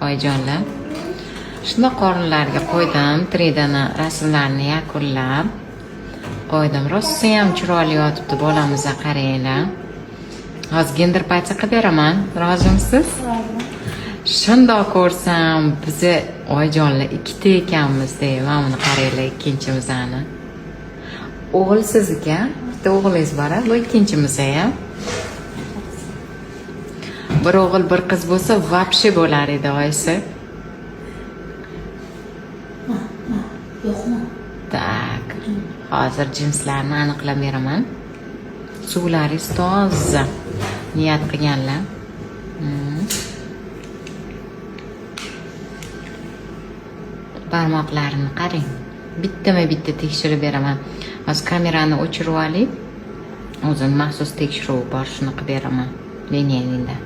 oyijonlar. Shunda qorinlarga qo'ydim, 3Dni rasmlarni yakunlab qo'ydim. Rosa ham chiroyli yotibdi bolamizni qaranglar. Hozir gender party qilib beraman. Rozimisiz? Shundoq ko'rsam, biz oyijonlar ikkita ekanmiz deyman. Mana buni qaranglar, ikkinchimizni. O'g'il sizniki, bitta o'g'lingiz bor, bu ikkinchimiz ham. Bir o'g'il, bir qiz bo'lsa, vobshe bo'lar edi oyisi. Yo'qmi? Tak. Hozir jinslarni aniqlab beraman. Suvlaringiz toza. Niyat qilganlar. Barmoqlarini qarang. Bittama-bitta tekshirib beraman. Hozir kamerani o'chirib olib, o'zim maxsus tekshiruv bor, shuni qilib beraman. Liniyalarda.